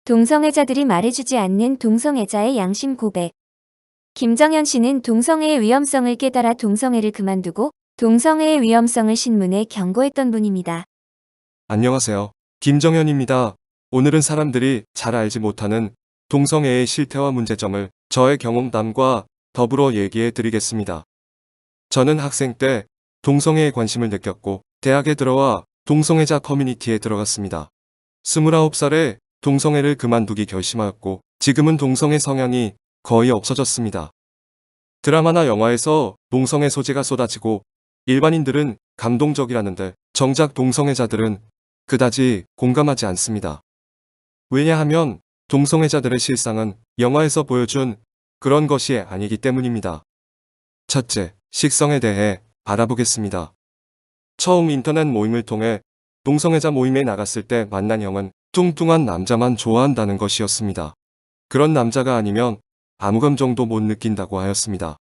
동성애자들이 말해주지 않는 동성애자의 양심 고백. 김정현 씨는 동성애의 위험성을 깨달아 동성애를 그만두고 동성애의 위험성을 신문에 경고했던 분입니다. 안녕하세요. 김정현입니다. 오늘은 사람들이 잘 알지 못하는 동성애의 실태와 문제점을 저의 경험담과 더불어 얘기해 드리겠습니다. 저는 학생 때 동성애에 관심을 느꼈고 대학에 들어와 동성애자 커뮤니티에 들어갔습니다. 29살에 동성애를 그만두기 결심하였고 지금은 동성애 성향이 거의 없어졌습니다. 드라마나 영화에서 동성애 소재가 쏟아지고 일반인들은 감동적이라는데 정작 동성애자들은 그다지 공감하지 않습니다. 왜냐하면 동성애자들의 실상은 영화에서 보여준 그런 것이 아니기 때문입니다. 첫째, 식성에 대해 알아보겠습니다. 처음 인터넷 모임을 통해 동성애자 모임에 나갔을 때 만난 형은 뚱뚱한 남자만 좋아한다는 것이었습니다. 그런 남자가 아니면 아무 감정도 못 느낀다고 하였습니다.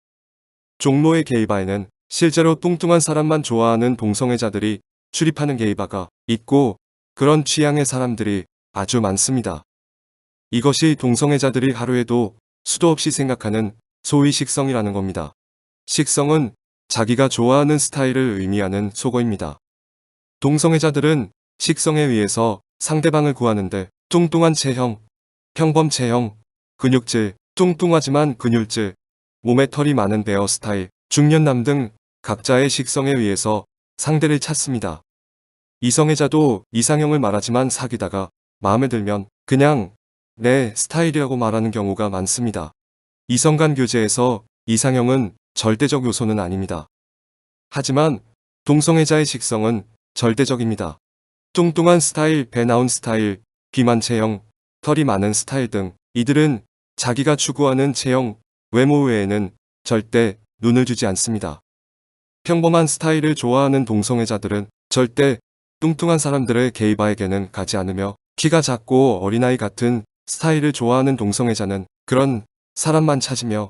종로의 게이바에는 실제로 뚱뚱한 사람만 좋아하는 동성애자들이 출입하는 게이바가 있고 그런 취향의 사람들이 아주 많습니다. 이것이 동성애자들이 하루에도 수도 없이 생각하는 소위 식성이라는 겁니다. 식성은 자기가 좋아하는 스타일을 의미하는 속어입니다. 동성애자들은 식성에 의해서 상대방을 구하는데 뚱뚱한 체형, 평범 체형, 근육질, 뚱뚱하지만 근육질, 몸에 털이 많은 베어 스타일, 중년남 등 각자의 식성에 의해서 상대를 찾습니다. 이성애자도 이상형을 말하지만 사귀다가 마음에 들면 그냥 내 스타일이라고 말하는 경우가 많습니다. 이성 간 교제에서 이상형은 절대적 요소는 아닙니다. 하지만 동성애자의 식성은 절대적입니다. 뚱뚱한 스타일, 배 나온 스타일, 비만 체형, 털이 많은 스타일 등 이들은 자기가 추구하는 체형, 외모 외에는 절대 눈을 주지 않습니다. 평범한 스타일을 좋아하는 동성애자들은 절대 뚱뚱한 사람들의 게이바에게는 가지 않으며 키가 작고 어린아이 같은 스타일을 좋아하는 동성애자는 그런 사람만 찾으며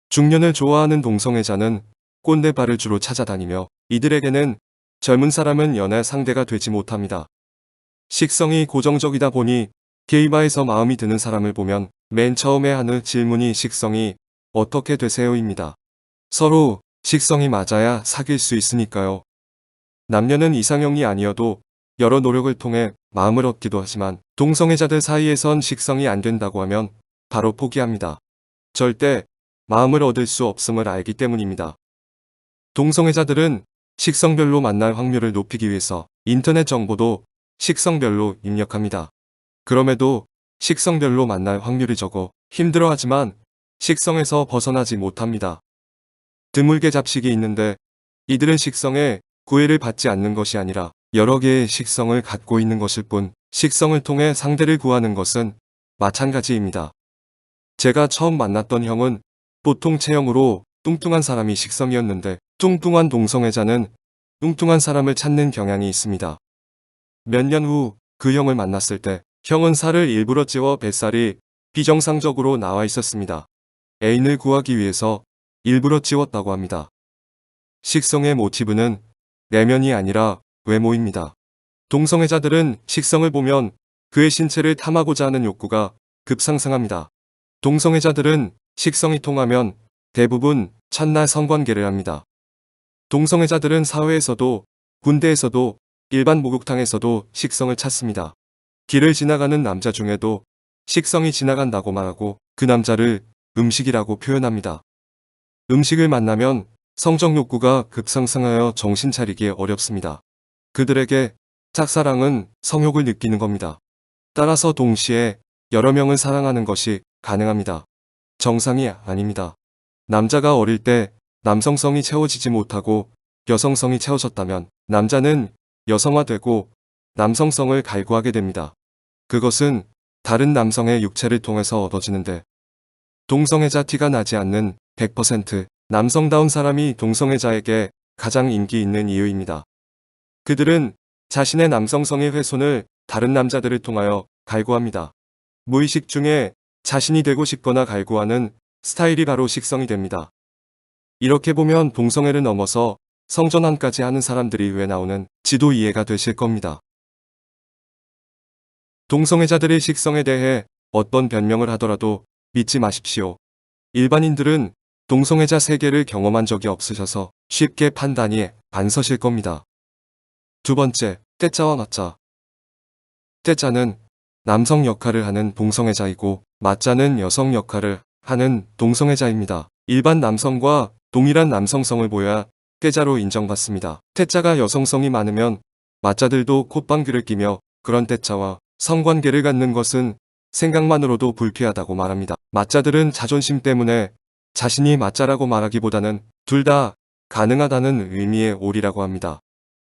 중년을 좋아하는 동성애자는 꼰대바를 주로 찾아다니며 이들에게는 젊은 사람은 연애 상대가 되지 못합니다. 식성이 고정적이다 보니 게이바에서 마음이 드는 사람을 보면 맨 처음에 하는 질문이 식성이 어떻게 되세요입니다. 서로 식성이 맞아야 사귈 수 있으니까요. 남녀는 이상형이 아니어도 여러 노력을 통해 마음을 얻기도 하지만 동성애자들 사이에선 식성이 안 된다고 하면 바로 포기합니다. 절대 마음을 얻을 수 없음을 알기 때문입니다. 동성애자들은 식성별로 만날 확률을 높이기 위해서 인터넷 정보도 식성별로 입력합니다. 그럼에도 식성별로 만날 확률이 적어 힘들어하지만 식성에서 벗어나지 못합니다. 드물게 잡식이 있는데 이들은 식성에 구애를 받지 않는 것이 아니라 여러 개의 식성을 갖고 있는 것일 뿐 식성을 통해 상대를 구하는 것은 마찬가지입니다. 제가 처음 만났던 형은 보통 체형으로 뚱뚱한 사람이 식성이었는데 뚱뚱한 동성애자는 뚱뚱한 사람을 찾는 경향이 있습니다. 몇 년 후 그 형을 만났을 때 형은 살을 일부러 찌워 뱃살이 비정상적으로 나와 있었습니다. 애인을 구하기 위해서 일부러 찌웠다고 합니다. 식성의 모티브는 내면이 아니라 외모입니다. 동성애자들은 식성을 보면 그의 신체를 탐하고자 하는 욕구가 급상승합니다. 동성애자들은 식성이 통하면 대부분 첫날 성관계를 합니다. 동성애자들은 사회에서도 군대에서도 일반 목욕탕에서도 식성을 찾습니다. 길을 지나가는 남자 중에도 식성이 지나간다고 말하고 그 남자를 음식이라고 표현합니다. 음식을 만나면 성적 욕구가 급상승하여 정신 차리기 어렵습니다. 그들에게 짝사랑은 성욕을 느끼는 겁니다. 따라서 동시에 여러 명을 사랑하는 것이 가능합니다. 정상이 아닙니다. 남자가 어릴 때 남성성이 채워지지 못하고 여성성이 채워졌다면 남자는 여성화되고 남성성을 갈구하게 됩니다. 그것은 다른 남성의 육체를 통해서 얻어지는데 동성애자 티가 나지 않는 100% 남성다운 사람이 동성애자에게 가장 인기 있는 이유입니다. 그들은 자신의 남성성의 훼손을 다른 남자들을 통하여 갈구합니다. 무의식 중에 자신이 되고 싶거나 갈구하는 스타일이 바로 식성이 됩니다. 이렇게 보면 동성애를 넘어서 성전환까지 하는 사람들이 왜 나오는지도 이해가 되실 겁니다. 동성애자들의 식성에 대해 어떤 변명을 하더라도 믿지 마십시오. 일반인들은 동성애자 세계를 경험한 적이 없으셔서 쉽게 판단이 안 서실 겁니다. 두 번째, 떼짜와 맞짜. 떼짜는 남성 역할을 하는 동성애자이고 맞짜는 여성 역할을 하는 동성애자입니다. 일반 남성과 동일한 남성성을 보여야 떼자로 인정받습니다. 떼짜가 여성성이 많으면 맞짜들도 콧방귀를 끼며 그런 떼짜와 성관계를 갖는 것은 생각만으로도 불쾌하다고 말합니다. 맞짜들은 자존심 때문에 자신이 맞짜라고 말하기보다는 둘 다 가능하다는 의미의 올이라고 합니다.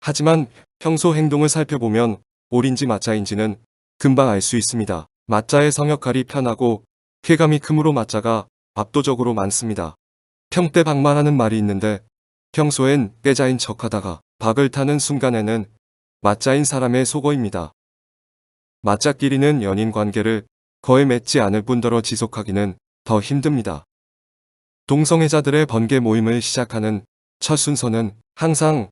하지만 평소 행동을 살펴보면 올인지 맞짜인지는 금방 알 수 있습니다. 맞짜의 성역할이 편하고 쾌감이 크므로 맞짜가 압도적으로 많습니다. 평대박마라는 말이 있는데 평소엔 떼자인 척하다가 박을 타는 순간에는 맞짜인 사람의 속어입니다. 맞짜끼리는 연인 관계를 거의 맺지 않을 뿐더러 지속하기는 더 힘듭니다. 동성애자들의 번개 모임을 시작하는 첫 순서는 항상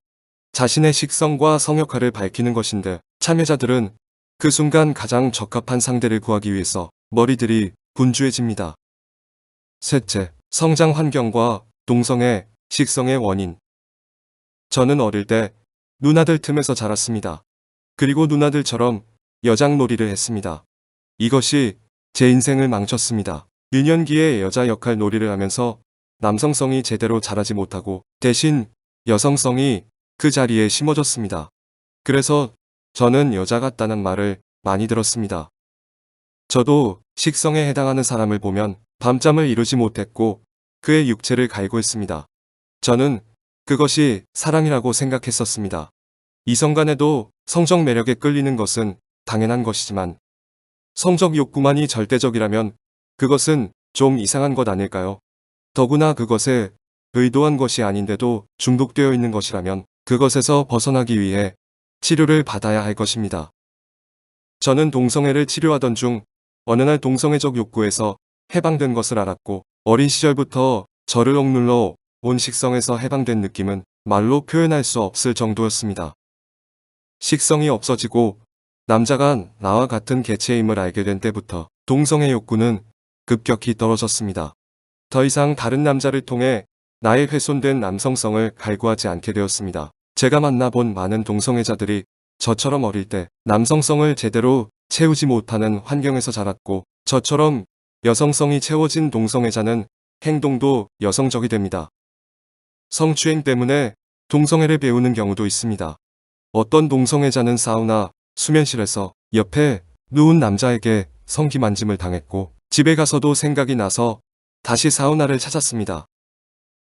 자신의 식성과 성역할을 밝히는 것인데 참여자들은 그 순간 가장 적합한 상대를 구하기 위해서 머리들이 분주해집니다. 셋째, 성장 환경과 동성애, 식성의 원인. 저는 어릴 때 누나들 틈에서 자랐습니다. 그리고 누나들처럼 여장놀이를 했습니다. 이것이 제 인생을 망쳤습니다. 유년기에 여자 역할 놀이를 하면서 남성성이 제대로 자라지 못하고 대신 여성성이 그 자리에 심어졌습니다. 그래서 저는 여자 같다는 말을 많이 들었습니다. 저도 식성에 해당하는 사람을 보면 밤잠을 이루지 못했고 그의 육체를 갈구했습니다. 저는 그것이 사랑이라고 생각했었습니다. 이성 간에도 성적 매력에 끌리는 것은 당연한 것이지만 성적 욕구만이 절대적이라면 그것은 좀 이상한 것 아닐까요? 더구나 그것에 의도한 것이 아닌데도 중독되어 있는 것이라면 그것에서 벗어나기 위해 치료를 받아야 할 것입니다. 저는 동성애를 치료하던 중 어느 날 동성애적 욕구에서 해방된 것을 알았고 어린 시절부터 저를 억눌러 온 식성에서 해방된 느낌은 말로 표현할 수 없을 정도였습니다. 식성이 없어지고 남자가 나와 같은 개체임을 알게 된 때부터 동성애 욕구는 급격히 떨어졌습니다. 더 이상 다른 남자를 통해 나의 훼손된 남성성을 갈구하지 않게 되었습니다. 제가 만나본 많은 동성애자들이 저처럼 어릴 때 남성성을 제대로 채우지 못하는 환경에서 자랐고 저처럼 여성성이 채워진 동성애자는 행동도 여성적이 됩니다. 성추행 때문에 동성애를 배우는 경우도 있습니다. 어떤 동성애자는 사우나, 수면실에서 옆에 누운 남자에게 성기만짐을 당했고 집에 가서도 생각이 나서 다시 사우나를 찾았습니다.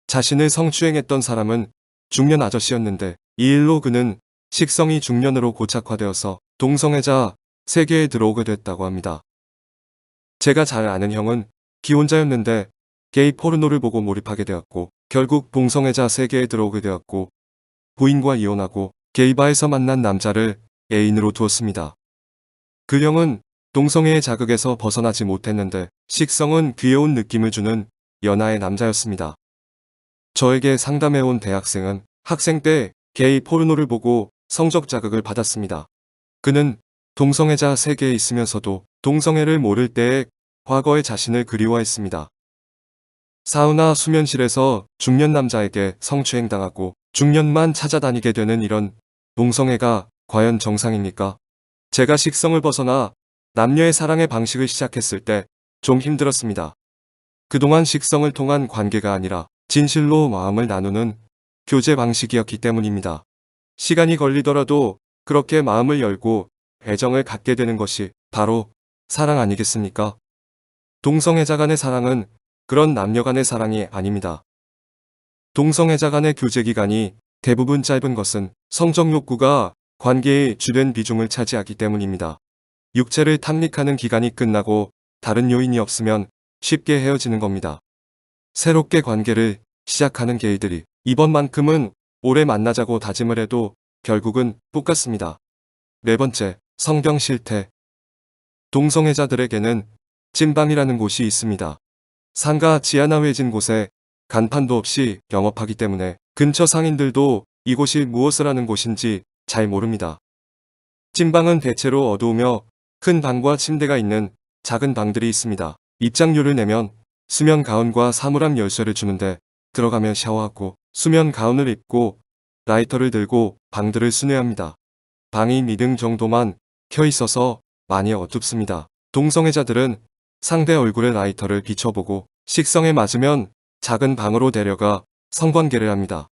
자신을 성추행했던 사람은 중년 아저씨였는데 이 일로 그는 식성이 중년으로 고착화되어서 동성애자 세계에 들어오게 됐다고 합니다. 제가 잘 아는 형은 기혼자였는데 게이 포르노를 보고 몰입하게 되었고 결국 동성애자 세계에 들어오게 되었고 부인과 이혼하고 게이바에서 만난 남자를 애인으로 두었습니다. 그 형은 동성애의 자극에서 벗어나지 못했는데 식성은 귀여운 느낌을 주는 연하의 남자였습니다. 저에게 상담해온 대학생은 학생 때 게이 포르노를 보고 성적 자극을 받았습니다. 그는 동성애자 세계에 있으면서도 동성애를 모를 때의 과거의 자신을 그리워했습니다. 사우나 수면실에서 중년 남자에게 성추행당하고 중년만 찾아다니게 되는 이런 동성애가 과연 정상입니까? 제가 식성을 벗어나 남녀의 사랑의 방식을 시작했을 때 좀 힘들었습니다. 그동안 식성을 통한 관계가 아니라 진실로 마음을 나누는 교제 방식이었기 때문입니다. 시간이 걸리더라도 그렇게 마음을 열고 애정을 갖게 되는 것이 바로 사랑 아니겠습니까? 동성애자 간의 사랑은 그런 남녀 간의 사랑이 아닙니다. 동성애자 간의 교제 기간이 대부분 짧은 것은 성적 욕구가 관계의 주된 비중을 차지하기 때문입니다. 육체를 탐닉하는 기간이 끝나고 다른 요인이 없으면 쉽게 헤어지는 겁니다. 새롭게 관계를 시작하는 게이들이 이번만큼은 오래 만나자고 다짐을 해도 결국은 똑같습니다. 네 번째, 성병 실태. 동성애자들에게는 찐방이라는 곳이 있습니다. 상가 지하나 외진 곳에 간판도 없이 영업하기 때문에 근처 상인들도 이곳이 무엇을 하는 곳인지 잘 모릅니다. 찐방은 대체로 어두우며 큰 방과 침대가 있는 작은 방들이 있습니다. 입장료를 내면 수면 가운과 사물함 열쇠를 주는데 들어가면 샤워하고 수면 가운을 입고 라이터를 들고 방들을 순회합니다. 방이 미등 정도만 켜 있어서 많이 어둡습니다. 동성애자들은 상대 얼굴에 라이터를 비춰보고 식성에 맞으면 작은 방으로 데려가 성관계를 합니다.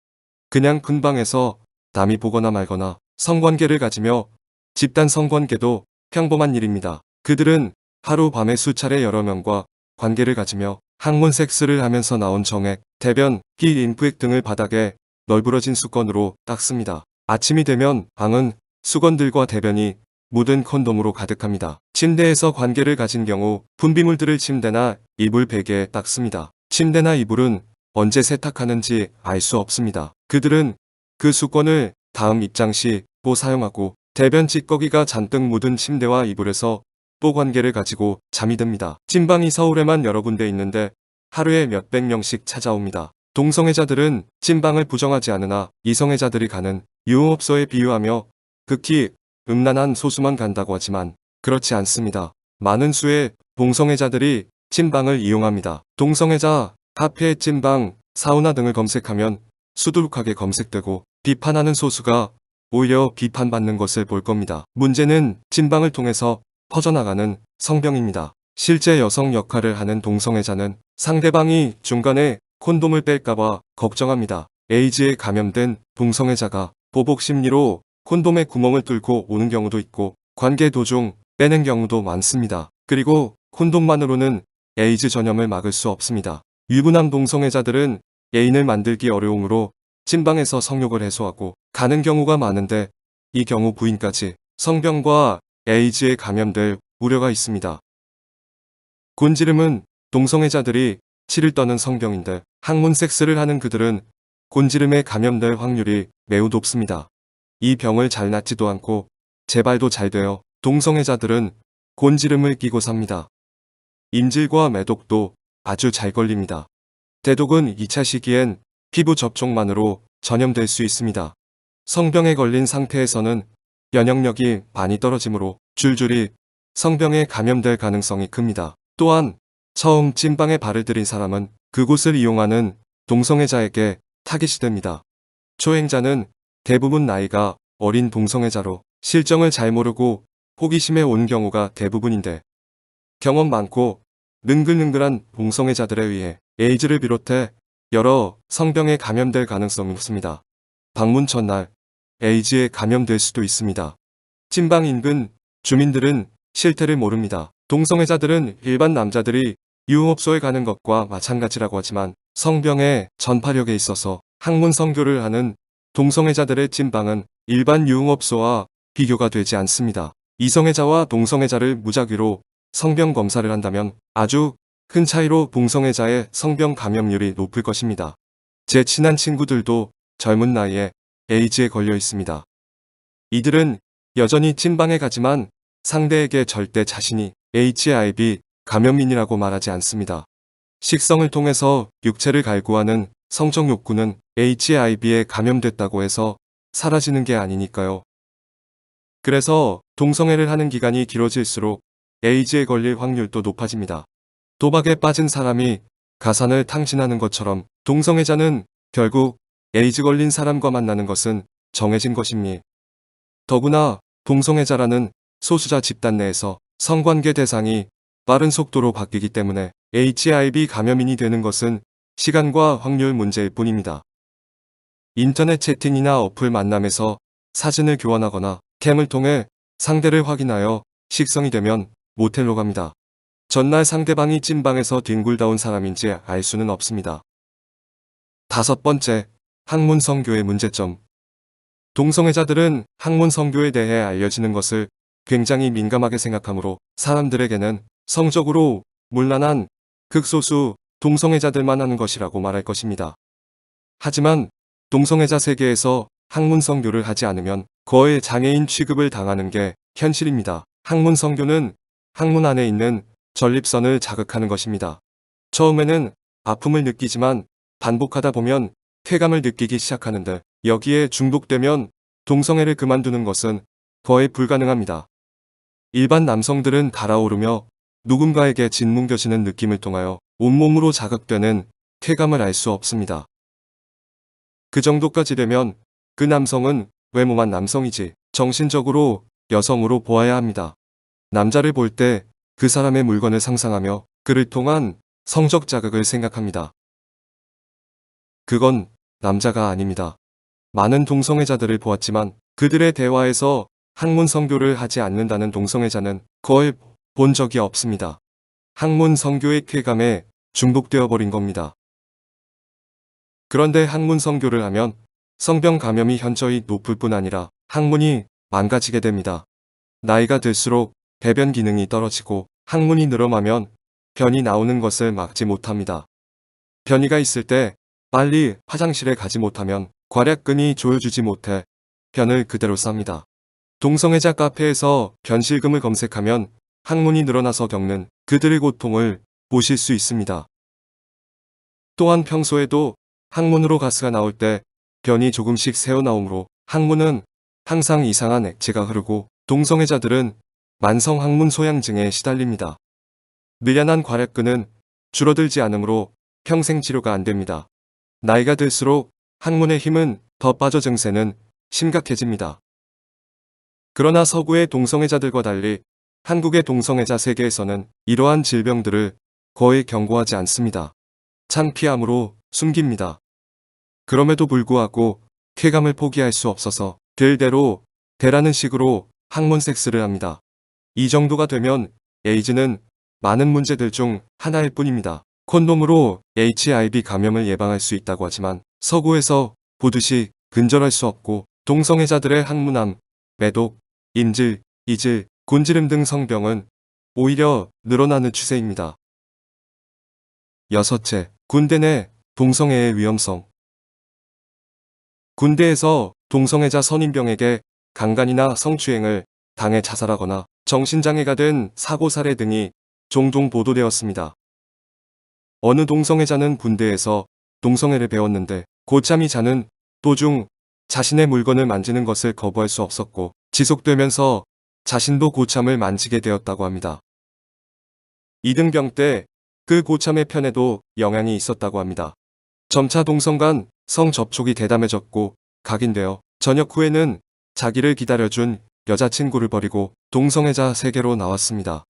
그냥 큰 방에서 남이 보거나 말거나 성관계를 가지며 집단 성관계도 평범한 일입니다. 그들은 하루 밤에 수차례 여러 명과 관계를 가지며 항문 섹스를 하면서 나온 정액, 대변, 기 림프액 등을 바닥에 널브러진 수건으로 닦습니다. 아침이 되면 방은 수건들과 대변이 묻은 콘돔으로 가득합니다. 침대에서 관계를 가진 경우 분비물들을 침대나 이불 베개에 닦습니다. 침대나 이불은 언제 세탁하는지 알 수 없습니다. 그들은 그 수건을 다음 입장 시 또 사용하고 대변 찌꺼기가 잔뜩 묻은 침대와 이불에서 또 관계를 가지고 잠이 듭니다. 찐방이 서울에만 여러 군데 있는데 하루에 몇백 명씩 찾아옵니다. 동성애자들은 찐방을 부정하지 않으나 이성애자들이 가는 유흥업소에 비유하며 극히 음란한 소수만 간다고 하지만 그렇지 않습니다. 많은 수의 동성애자들이 찐방을 이용합니다. 동성애자, 카페, 찐방, 사우나 등을 검색하면 수두룩하게 검색되고 비판하는 소수가 오히려 비판받는 것을 볼 겁니다. 문제는 찐방을 통해서 퍼져나가는 성병입니다. 실제 여성 역할을 하는 동성애자는 상대방이 중간에 콘돔을 뺄까봐 걱정합니다. 에이즈에 감염된 동성애자가 보복 심리로 콘돔에 구멍을 뚫고 오는 경우도 있고 관계 도중 빼는 경우도 많습니다. 그리고 콘돔만으로는 에이즈 전염을 막을 수 없습니다. 유부남 동성애자들은 애인을 만들기 어려우므로 찐방에서 성욕을 해소하고 가는 경우가 많은데 이 경우 부인까지 성병과 에이즈에 감염될 우려가 있습니다. 곤지름은 동성애자들이 치를 떠는 성병인데 항문 섹스를 하는 그들은 곤지름에 감염될 확률이 매우 높습니다. 이 병을 잘 낫지도 않고 재발도 잘 되어 동성애자들은 곤지름을 끼고 삽니다. 임질과 매독도 아주 잘 걸립니다. 대독은 2차 시기엔 피부 접촉만으로 전염될 수 있습니다. 성병에 걸린 상태에서는 면역력이 많이 떨어지므로 줄줄이 성병에 감염될 가능성이 큽니다. 또한 처음 찐방에 발을 들인 사람은 그곳을 이용하는 동성애자에게 타깃이 됩니다. 초행자는 대부분 나이가 어린 동성애자로 실정을 잘 모르고 호기심에 온 경우가 대부분인데 경험 많고 능글능글한 동성애자들에 의해 에이즈를 비롯해 여러 성병에 감염될 가능성이 높습니다. 방문 첫날 에이즈에 감염될 수도 있습니다. 찐방 인근 주민들은 실태를 모릅니다. 동성애자들은 일반 남자들이 유흥업소에 가는 것과 마찬가지라고 하지만 성병의 전파력에 있어서 항문 성교를 하는 동성애자들의 찐방은 일반 유흥업소와 비교가 되지 않습니다. 이성애자와 동성애자를 무작위로 성병 검사를 한다면 아주 큰 차이로 동성애자의 성병 감염률이 높을 것입니다. 제 친한 친구들도 젊은 나이에 에이즈에 걸려 있습니다. 이들은 여전히 찐방에 가지만 상대에게 절대 자신이 HIV 감염인이라고 말하지 않습니다. 식성을 통해서 육체를 갈구하는 성적 욕구는 HIV에 감염됐다고 해서 사라지는 게 아니니까요. 그래서 동성애를 하는 기간이 길어질수록 에이즈에 걸릴 확률도 높아집니다. 도박에 빠진 사람이 가산을 탕진하는 것처럼 동성애자는 결국 에이즈 걸린 사람과 만나는 것은 정해진 것입니다. 더구나 동성애자라는 소수자 집단 내에서 성관계 대상이 빠른 속도로 바뀌기 때문에 HIV 감염인이 되는 것은 시간과 확률 문제일 뿐입니다. 인터넷 채팅이나 어플 만남에서 사진을 교환하거나 캠을 통해 상대를 확인하여 식성이 되면 모텔로 갑니다. 전날 상대방이 찐방에서 뒹굴다 온 사람인지 알 수는 없습니다. 5번째, 항문 성교의 문제점. 동성애자들은 항문 성교에 대해 알려지는 것을 굉장히 민감하게 생각하므로 사람들에게는 성적으로 문란한 극소수 동성애자들만 하는 것이라고 말할 것입니다. 하지만 동성애자 세계에서 항문 성교를 하지 않으면 거의 장애인 취급을 당하는 게 현실입니다. 항문 성교는 항문 안에 있는 전립선을 자극하는 것입니다. 처음에는 아픔을 느끼지만 반복하다 보면 쾌감을 느끼기 시작하는데 여기에 중독되면 동성애를 그만두는 것은 거의 불가능합니다. 일반 남성들은 달아오르며 누군가에게 짓뭉겨지는 느낌을 통하여 온몸으로 자극되는 쾌감을 알 수 없습니다. 그 정도까지 되면 그 남성은 외모만 남성이지 정신적으로 여성으로 보아야 합니다. 남자를 볼 때 그 사람의 물건을 상상하며 그를 통한 성적 자극을 생각합니다. 그건 남자가 아닙니다. 많은 동성애자들을 보았지만 그들의 대화에서 학문 성교를 하지 않는다는 동성애자는 거의 본 적이 없습니다. 학문 성교의 쾌감에 중독되어 버린 겁니다. 그런데 학문 성교를 하면 성병 감염이 현저히 높을 뿐 아니라 학문이 망가지게 됩니다. 나이가 들수록 배변 기능이 떨어지고 학문이 늘어나면 변이 나오는 것을 막지 못합니다. 변이가 있을 때 빨리 화장실에 가지 못하면 괄약근이 조여주지 못해 변을 그대로 쌉니다. 동성애자 카페에서 변실금을 검색하면 학문이 늘어나서 겪는 그들의 고통을 보실 수 있습니다. 또한 평소에도 항문으로 가스가 나올 때 변이 조금씩 새어나오므로 항문은 항상 이상한 액체가 흐르고 동성애자들은 만성 항문 소양증에 시달립니다. 미련한 괄약근은 줄어들지 않으므로 평생 치료가 안 됩니다. 나이가 들수록 항문의 힘은 더 빠져 증세는 심각해집니다. 그러나 서구의 동성애자들과 달리 한국의 동성애자 세계에서는 이러한 질병들을 거의 경고하지 않습니다. 창피함으로 숨깁니다. 그럼에도 불구하고 쾌감을 포기할 수 없어서 될 대로 되라는 식으로 항문 섹스를 합니다. 이 정도가 되면 에이즈는 많은 문제들 중 하나일 뿐입니다. 콘돔으로 HIV 감염을 예방할 수 있다고 하지만 서구에서 보듯이 근절할 수 없고 동성애자들의 항문암, 매독, 임질, 이질, 곤지름 등 성병은 오히려 늘어나는 추세입니다. 여섯째, 군대 내 동성애의 위험성. 군대에서 동성애자 선임병에게 강간이나 성추행을 당해 자살하거나 정신장애가 된 사고 사례 등이 종종 보도되었습니다. 어느 동성애자는 군대에서 동성애를 배웠는데 고참이 자는 도중 자신의 물건을 만지는 것을 거부할 수 없었고 지속되면서 자신도 고참을 만지게 되었다고 합니다. 이등병 때 그 고참의 편에도 영향이 있었다고 합니다. 점차 동성 간 성접촉이 대담해졌고 각인되어 저녁 후에는 자기를 기다려준 여자친구를 버리고 동성애자 세계로 나왔습니다.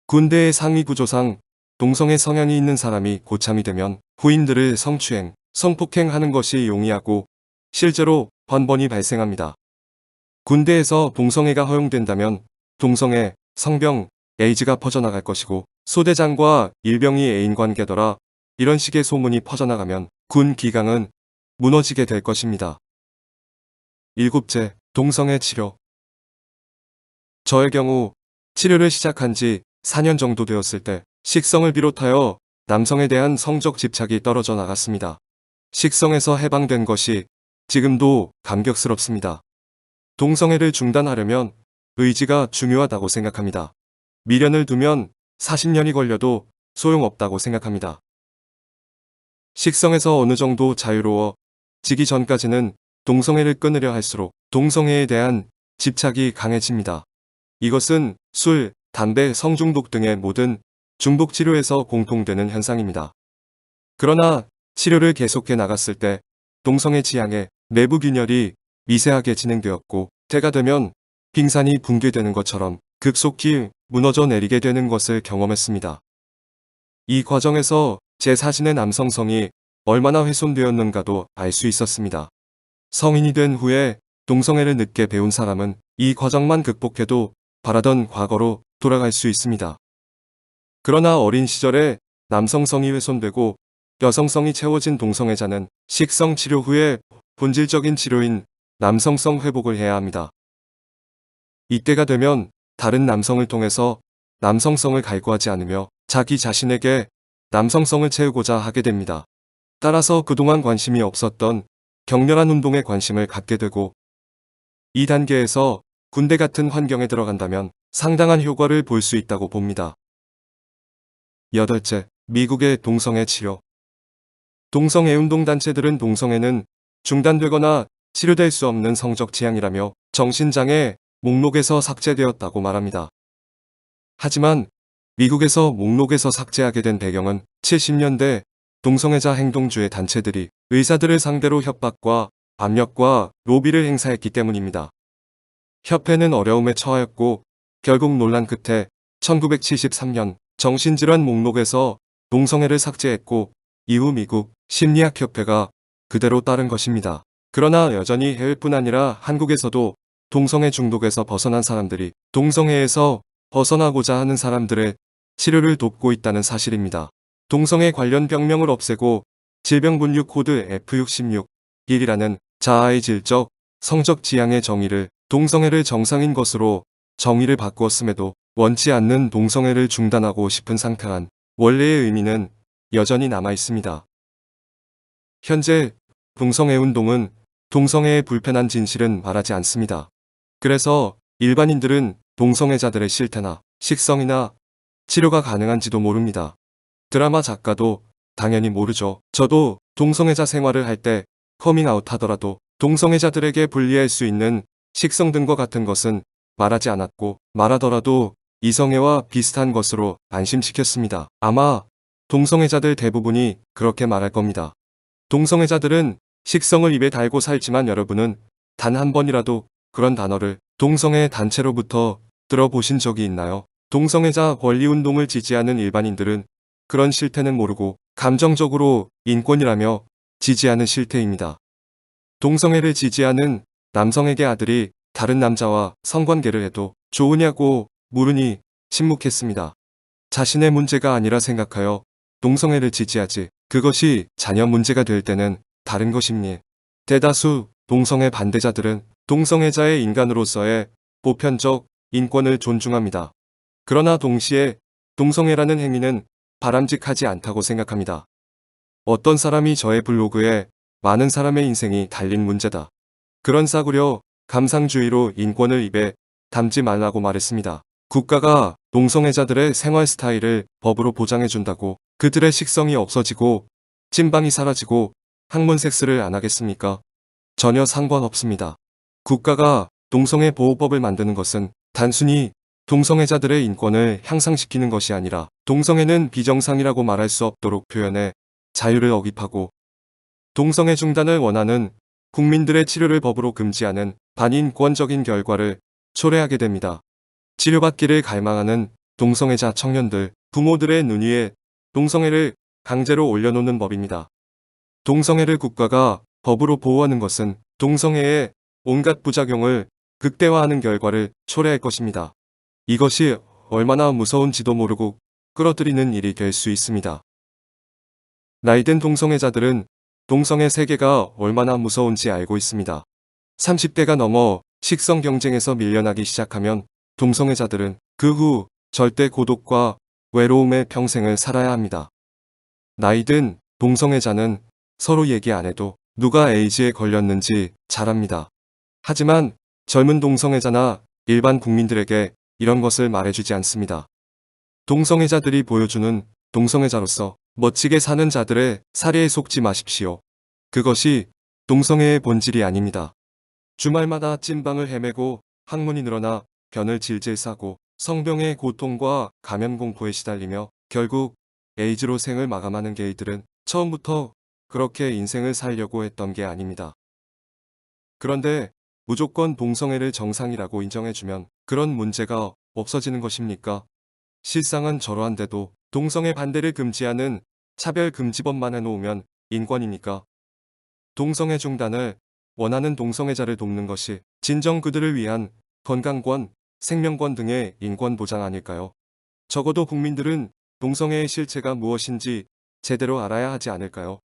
군대의 상위 구조상 동성애 성향이 있는 사람이 고참이 되면 후임들을 성추행, 성폭행하는 것이 용이하고 실제로 번번이 발생합니다. 군대에서 동성애가 허용된다면 동성애, 성병, 에이즈가 퍼져나갈 것이고 소대장과 일병이 애인 관계더라 이런 식의 소문이 퍼져나가면 군 기강은 무너지게 될 것입니다. 일곱째, 동성애 치료. 저의 경우 치료를 시작한 지 4년 정도 되었을 때 식성을 비롯하여 남성에 대한 성적 집착이 떨어져 나갔습니다. 식성에서 해방된 것이 지금도 감격스럽습니다. 동성애를 중단하려면 의지가 중요하다고 생각합니다. 미련을 두면 40년이 걸려도 소용없다고 생각합니다. 식성에서 어느 정도 자유로워지기 전까지는 동성애를 끊으려 할수록 동성애에 대한 집착이 강해집니다. 이것은 술, 담배, 성중독 등의 모든 중독 치료에서 공통되는 현상입니다. 그러나 치료를 계속해 나갔을 때 동성애 지향의 내부 균열이 미세하게 진행되었고 때가 되면 빙산이 붕괴되는 것처럼 급속히 무너져 내리게 되는 것을 경험했습니다. 이 과정에서 제 자신의 남성성이 얼마나 훼손되었는가도 알 수 있었습니다. 성인이 된 후에 동성애를 늦게 배운 사람은 이 과정만 극복해도 바라던 과거로 돌아갈 수 있습니다. 그러나 어린 시절에 남성성이 훼손되고 여성성이 채워진 동성애자는 식성 치료 후에 본질적인 치료인 남성성 회복을 해야 합니다. 이때가 되면 다른 남성을 통해서 남성성을 갈구하지 않으며 자기 자신에게 남성성을 채우고자 하게 됩니다. 따라서 그동안 관심이 없었던 격렬한 운동에 관심을 갖게 되고 이 단계에서 군대 같은 환경에 들어간다면 상당한 효과를 볼 수 있다고 봅니다. 여덟째, 미국의 동성애 치료. 동성애 운동단체들은 동성애는 중단되거나 치료될 수 없는 성적 취향이라며 정신장애, 목록에서 삭제되었다고 말합니다. 하지만 미국에서 목록에서 삭제하게 된 배경은 70년대 동성애자 행동주의 단체들이 의사들을 상대로 협박과 압력과 로비를 행사했기 때문입니다. 협회는 어려움에 처하였고 결국 논란 끝에 1973년 정신질환 목록에서 동성애를 삭제했고 이후 미국 심리학협회가 그대로 따른 것입니다. 그러나 여전히 해외뿐 아니라 한국에서도 동성애 중독에서 벗어난 사람들이 동성애에서 벗어나고자 하는 사람들의 치료를 돕고 있다는 사실입니다. 동성애 관련 병명을 없애고 질병분류 코드 F66-1이라는 자아의 질적, 성적 지향의 정의를 동성애를 정상인 것으로 정의를 바꾸었음에도 원치 않는 동성애를 중단하고 싶은 상태란 원래의 의미는 여전히 남아 있습니다. 현재 동성애 운동은 동성애의 불편한 진실은 말하지 않습니다. 그래서 일반인들은 동성애자들의 실태나 식성이나 치료가 가능한지도 모릅니다. 드라마 작가도 당연히 모르죠. 저도 동성애자 생활을 할 때 커밍아웃 하더라도 동성애자들에게 불리할 수 있는 식성 등과 같은 것은 말하지 않았고 말하더라도 이성애와 비슷한 것으로 안심시켰습니다. 아마 동성애자들 대부분이 그렇게 말할 겁니다. 동성애자들은 식성을 입에 달고 살지만 여러분은 단 한 번이라도 그런 단어를 동성애 단체로부터 들어보신 적이 있나요? 동성애자 권리운동을 지지하는 일반인들은 그런 실태는 모르고 감정적으로 인권이라며 지지하는 실태입니다. 동성애를 지지하는 남성에게 아들이 다른 남자와 성관계를 해도 좋으냐고 물으니 침묵했습니다. 자신의 문제가 아니라 생각하여 동성애를 지지하지 그것이 자녀 문제가 될 때는 다른 것입니. 대다수 동성애 반대자들은 동성애자의 인간으로서의 보편적 인권을 존중합니다. 그러나 동시에 동성애라는 행위는 바람직하지 않다고 생각합니다. 어떤 사람이 저의 블로그에 많은 사람의 인생이 달린 문제다. 그런 싸구려 감상주의로 인권을 입에 담지 말라고 말했습니다. 국가가 동성애자들의 생활 스타일을 법으로 보장해준다고 그들의 식성이 없어지고 찐방이 사라지고 학문 섹스를 안 하겠습니까? 전혀 상관없습니다. 국가가 동성애 보호법을 만드는 것은 단순히 동성애자들의 인권을 향상시키는 것이 아니라 동성애는 비정상이라고 말할 수 없도록 표현해 자유를 억입하고 동성애 중단을 원하는 국민들의 치료를 법으로 금지하는 반인권적인 결과를 초래하게 됩니다. 치료받기를 갈망하는 동성애자 청년들, 부모들의 눈 위에 동성애를 강제로 올려놓는 법입니다. 동성애를 국가가 법으로 보호하는 것은 동성애의 온갖 부작용을 극대화하는 결과를 초래할 것입니다. 이것이 얼마나 무서운지도 모르고 끌어들이는 일이 될 수 있습니다. 나이든 동성애자들은 동성애 세계가 얼마나 무서운지 알고 있습니다. 30대가 넘어 식성 경쟁에서 밀려나기 시작하면 동성애자들은 그 후 절대 고독과 외로움의 평생을 살아야 합니다. 나이든 동성애자는 서로 얘기 안 해도 누가 에이즈에 걸렸는지 잘 압니다. 하지만 젊은 동성애자나 일반 국민들에게 이런 것을 말해주지 않습니다. 동성애자들이 보여주는 동성애자로서 멋지게 사는 자들의 사례에 속지 마십시오. 그것이 동성애의 본질이 아닙니다. 주말마다 찐방을 헤매고 학문이 늘어나 변을 질질 싸고 성병의 고통과 감염 공포에 시달리며 결국 에이즈로 생을 마감하는 게이들은 처음부터 그렇게 인생을 살려고 했던 게 아닙니다. 그런데 무조건 동성애를 정상이라고 인정해주면 그런 문제가 없어지는 것입니까? 실상은 저러한데도 동성애 반대를 금지하는 차별금지법만 해놓으면 인권입니까? 동성애 중단을 원하는 동성애자를 돕는 것이 진정 그들을 위한 건강권, 생명권 등의 인권 보장 아닐까요? 적어도 국민들은 동성애의 실체가 무엇인지 제대로 알아야 하지 않을까요?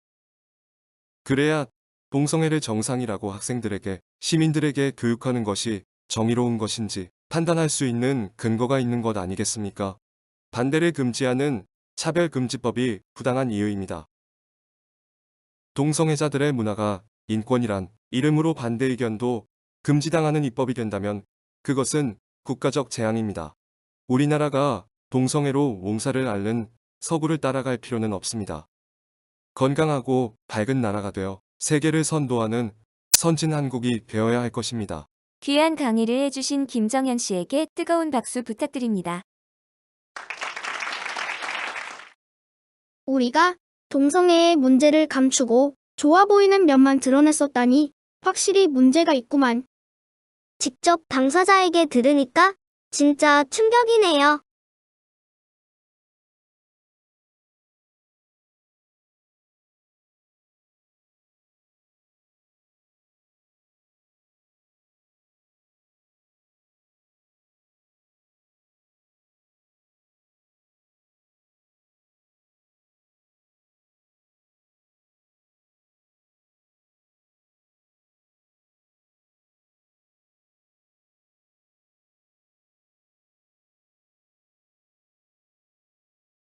그래야 동성애를 정상이라고 학생들에게, 시민들에게 교육하는 것이 정의로운 것인지 판단할 수 있는 근거가 있는 것 아니겠습니까? 반대를 금지하는 차별금지법이 부당한 이유입니다. 동성애자들의 문화가 인권이란 이름으로 반대 의견도 금지당하는 입법이 된다면 그것은 국가적 재앙입니다. 우리나라가 동성애로 몸살을 앓는 서구를 따라갈 필요는 없습니다. 건강하고 밝은 나라가 되어 세계를 선도하는 선진 한국이 되어야 할 것입니다. 귀한 강의를 해주신 김정현 씨에게 뜨거운 박수 부탁드립니다. 우리가 동성애의 문제를 감추고 좋아 보이는 면만 드러냈었다니 확실히 문제가 있구만. 직접 당사자에게 들으니까 진짜 충격이네요.